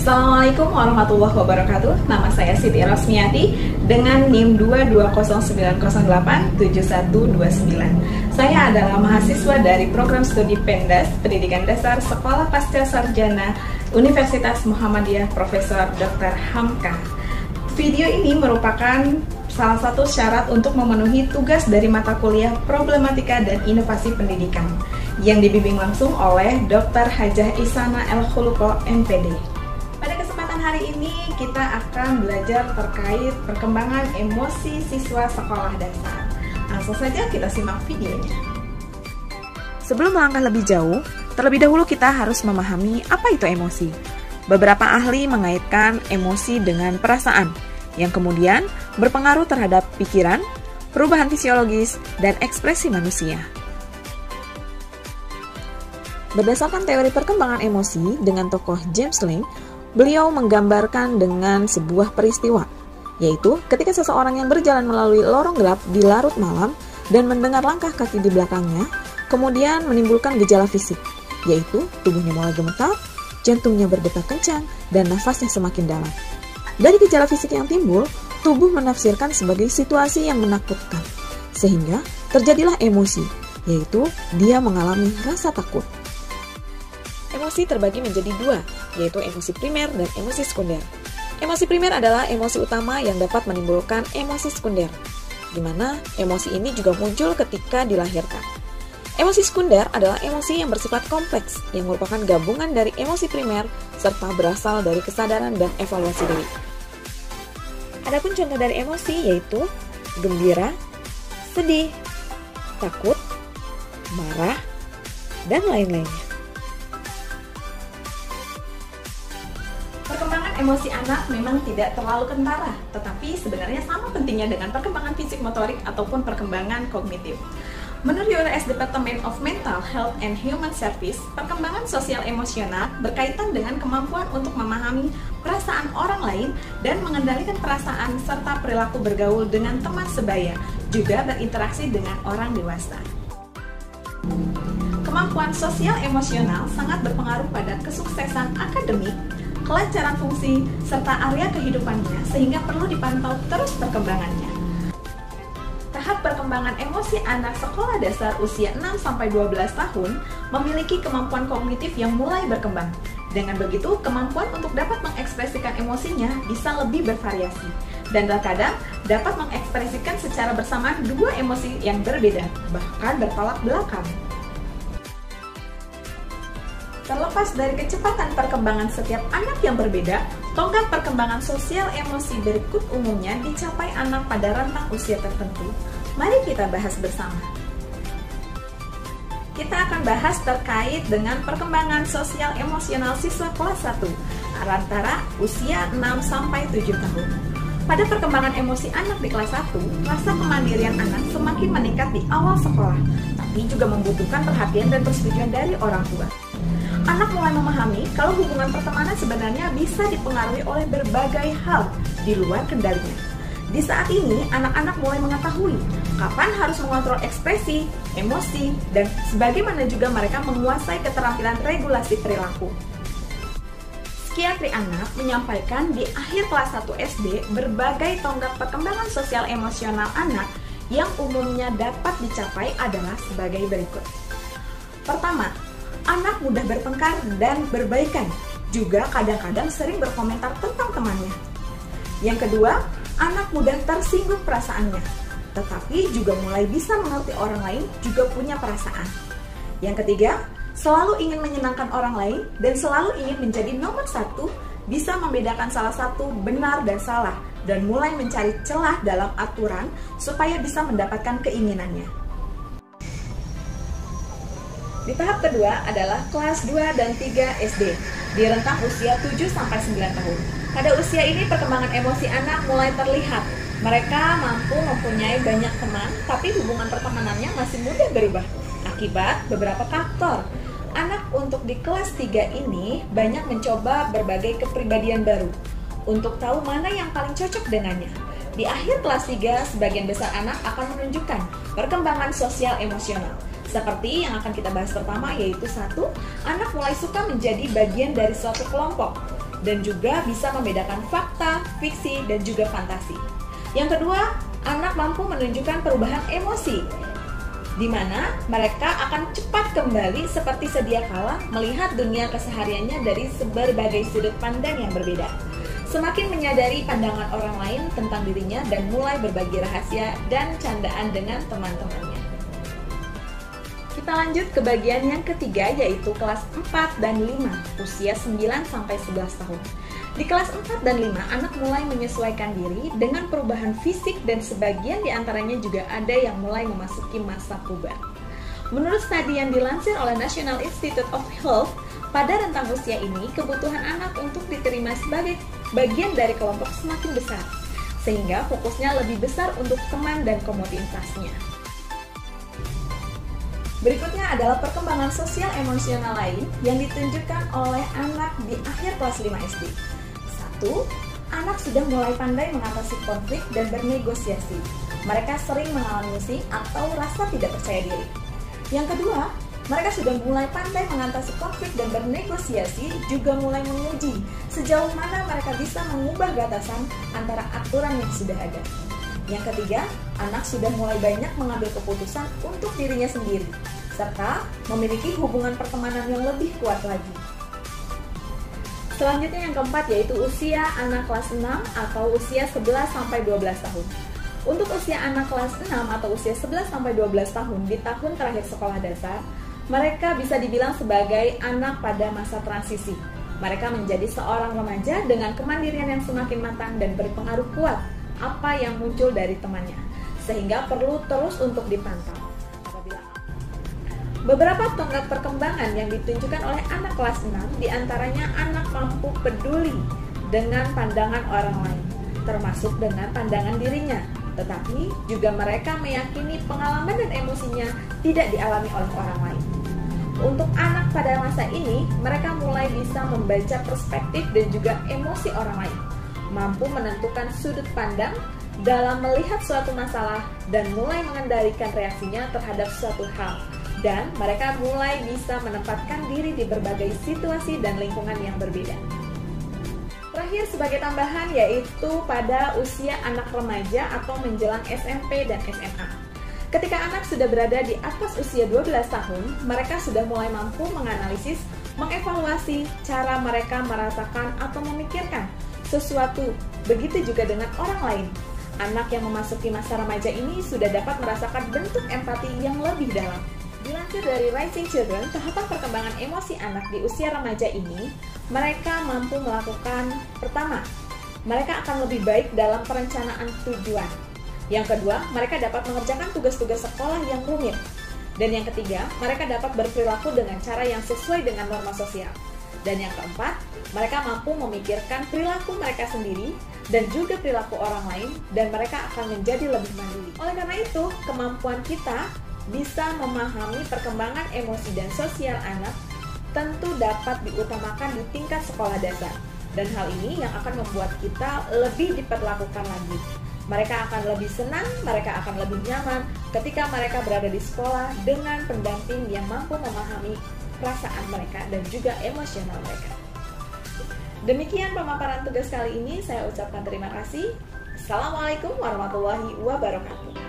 Assalamualaikum warahmatullahi wabarakatuh. Nama saya Siti Rosmiati dengan NIM 220987129. Saya adalah mahasiswa dari program studi Pendas Pendidikan Dasar Sekolah Pasca Sarjana Universitas Muhammadiyah Profesor Dr. Hamka. Video ini merupakan salah satu syarat untuk memenuhi tugas dari mata kuliah Problematika dan Inovasi Pendidikan yang dibimbing langsung oleh Dr. Hajah Isana El Khuluko, MPD. Pada kesempatan hari ini kita akan belajar terkait perkembangan emosi siswa sekolah dasar. Langsung saja kita simak videonya. Sebelum melangkah lebih jauh, terlebih dahulu kita harus memahami apa itu emosi. Beberapa ahli mengaitkan emosi dengan perasaan, yang kemudian berpengaruh terhadap pikiran, perubahan fisiologis, dan ekspresi manusia. Berdasarkan teori perkembangan emosi dengan tokoh James Lange, beliau menggambarkan dengan sebuah peristiwa, yaitu ketika seseorang yang berjalan melalui lorong gelap di larut malam dan mendengar langkah kaki di belakangnya, kemudian menimbulkan gejala fisik, yaitu tubuhnya mulai gemetar, jantungnya berdetak kencang, dan nafasnya semakin dalam. Dari gejala fisik yang timbul, tubuh menafsirkan sebagai situasi yang menakutkan, sehingga terjadilah emosi, yaitu dia mengalami rasa takut. Emosi terbagi menjadi dua, yaitu emosi primer dan emosi sekunder. Emosi primer adalah emosi utama yang dapat menimbulkan emosi sekunder, di mana emosi ini juga muncul ketika dilahirkan. Emosi sekunder adalah emosi yang bersifat kompleks, yang merupakan gabungan dari emosi primer serta berasal dari kesadaran dan evaluasi diri. Adapun contoh dari emosi yaitu gembira, sedih, takut, marah, dan lain-lainnya. Perkembangan emosi anak memang tidak terlalu kentara, tetapi sebenarnya sama pentingnya dengan perkembangan fisik motorik ataupun perkembangan kognitif. Menurut US Department of Mental Health and Human Service, perkembangan sosial emosional berkaitan dengan kemampuan untuk memahami perasaan orang lain dan mengendalikan perasaan serta perilaku bergaul dengan teman sebaya, juga berinteraksi dengan orang dewasa. Kemampuan sosial emosional sangat berpengaruh pada kesuksesan akademik, kelancaran fungsi, serta area kehidupannya, sehingga perlu dipantau terus perkembangannya. Tahap perkembangan emosi anak sekolah dasar usia 6-12 tahun memiliki kemampuan kognitif yang mulai berkembang. Dengan begitu, kemampuan untuk dapat mengekspresikan emosinya bisa lebih bervariasi, dan terkadang dapat mengekspresikan secara bersamaan dua emosi yang berbeda, bahkan bertolak belakang. Terlepas dari kecepatan perkembangan setiap anak yang berbeda, tonggak perkembangan sosial emosi berikut umumnya dicapai anak pada rentang usia tertentu. Mari kita bahas bersama. Kita akan bahas terkait dengan perkembangan sosial emosional siswa kelas 1 antara usia 6-7 tahun. Pada perkembangan emosi anak di kelas 1, rasa kemandirian anak semakin meningkat di awal sekolah, tapi juga membutuhkan perhatian dan persetujuan dari orang tua. Anak mulai memahami kalau hubungan pertemanan sebenarnya bisa dipengaruhi oleh berbagai hal di luar kendalinya. Di saat ini, anak-anak mulai mengetahui kapan harus mengontrol ekspresi, emosi, dan sebagaimana juga mereka menguasai keterampilan regulasi perilaku. Psikiatri anak menyampaikan di akhir kelas 1 SD berbagai tonggak perkembangan sosial emosional anak yang umumnya dapat dicapai adalah sebagai berikut. Pertama, anak mudah bertengkar dan berbaikan, juga kadang-kadang sering berkomentar tentang temannya. Yang kedua, anak mudah tersinggung perasaannya, tetapi juga mulai bisa mengerti orang lain juga punya perasaan. Yang ketiga, selalu ingin menyenangkan orang lain dan selalu ingin menjadi nomor satu, bisa membedakan salah satu benar dan salah, dan mulai mencari celah dalam aturan supaya bisa mendapatkan keinginannya. Di tahap kedua adalah kelas 2 dan 3 SD, di rentang usia 7-9 tahun. Pada usia ini perkembangan emosi anak mulai terlihat. Mereka mampu mempunyai banyak teman, tapi hubungan pertemanannya masih mudah berubah. Akibat beberapa faktor, anak untuk di kelas 3 ini banyak mencoba berbagai kepribadian baru, untuk tahu mana yang paling cocok dengannya. Di akhir kelas 3, sebagian besar anak akan menunjukkan perkembangan sosial emosional. Seperti yang akan kita bahas pertama, yaitu 1. Anak mulai suka menjadi bagian dari suatu kelompok. dan juga bisa membedakan fakta, fiksi, dan juga fantasi. Yang kedua, anak mampu menunjukkan perubahan emosi, di mana mereka akan cepat kembali seperti sedia kala melihat dunia kesehariannya dari berbagai sudut pandang yang berbeda. Semakin menyadari pandangan orang lain tentang dirinya dan mulai berbagi rahasia dan candaan dengan teman-temannya. Kita lanjut ke bagian yang ketiga, yaitu kelas 4 dan 5, usia 9-11 tahun. Di kelas 4 dan 5, anak mulai menyesuaikan diri dengan perubahan fisik dan sebagian diantaranya juga ada yang mulai memasuki masa puber. Menurut studi yang dilansir oleh National Institute of Health, pada rentang usia ini, kebutuhan anak untuk diterima sebagai bagian dari kelompok semakin besar, sehingga fokusnya lebih besar untuk teman dan komoditasnya. Berikutnya adalah perkembangan sosial emosional lain yang ditunjukkan oleh anak di akhir kelas 5 SD. 1. Anak sudah mulai pandai mengatasi konflik dan bernegosiasi. Mereka sering mengalami musing atau rasa tidak percaya diri. Yang kedua, mereka sudah mulai pandai mengatasi konflik dan bernegosiasi, juga mulai menguji sejauh mana mereka bisa mengubah batasan antara aturan yang sudah ada. Yang ketiga, anak sudah mulai banyak mengambil keputusan untuk dirinya sendiri, serta memiliki hubungan pertemanan yang lebih kuat lagi. Selanjutnya yang keempat, yaitu usia anak kelas 6 atau usia 11-12 tahun. Untuk usia anak kelas 6 atau usia 11-12 tahun di tahun terakhir sekolah dasar, mereka bisa dibilang sebagai anak pada masa transisi. Mereka menjadi seorang remaja dengan kemandirian yang semakin matang dan berpengaruh kuat apa yang muncul dari temannya, sehingga perlu terus untuk dipantau. Beberapa tonggak perkembangan yang ditunjukkan oleh anak kelas 6 diantaranya anak mampu peduli dengan pandangan orang lain, termasuk dengan pandangan dirinya, tetapi juga mereka meyakini pengalaman dan emosinya tidak dialami oleh orang lain. Untuk anak pada masa ini, mereka mulai bisa membaca perspektif dan juga emosi orang lain, mampu menentukan sudut pandang dalam melihat suatu masalah dan mulai mengendalikan reaksinya terhadap suatu hal, dan mereka mulai bisa menempatkan diri di berbagai situasi dan lingkungan yang berbeda. Terakhir sebagai tambahan, yaitu pada usia anak remaja atau menjelang SMP dan SMA. Ketika anak sudah berada di atas usia 12 tahun, mereka sudah mulai mampu menganalisis, mengevaluasi cara mereka merasakan atau memikirkan sesuatu. Begitu juga dengan orang lain. Anak yang memasuki masa remaja ini sudah dapat merasakan bentuk empati yang lebih dalam. Dilansir dari Rising Children, tahapan perkembangan emosi anak di usia remaja ini, mereka mampu melakukan, pertama, mereka akan lebih baik dalam perencanaan tujuan. Yang kedua, mereka dapat mengerjakan tugas-tugas sekolah yang rumit. Dan yang ketiga, mereka dapat berperilaku dengan cara yang sesuai dengan norma sosial. Dan yang keempat, mereka mampu memikirkan perilaku mereka sendiri dan juga perilaku orang lain, dan mereka akan menjadi lebih mandiri. Oleh karena itu, kemampuan kita bisa memahami perkembangan emosi dan sosial anak tentu dapat diutamakan di tingkat sekolah dasar. Dan hal ini yang akan membuat kita lebih diperlakukan lagi. Mereka akan lebih senang, mereka akan lebih nyaman ketika mereka berada di sekolah dengan pendamping yang mampu memahami perasaan mereka dan juga emosional mereka. Demikian pemaparan tugas kali ini, saya ucapkan terima kasih. Assalamualaikum warahmatullahi wabarakatuh.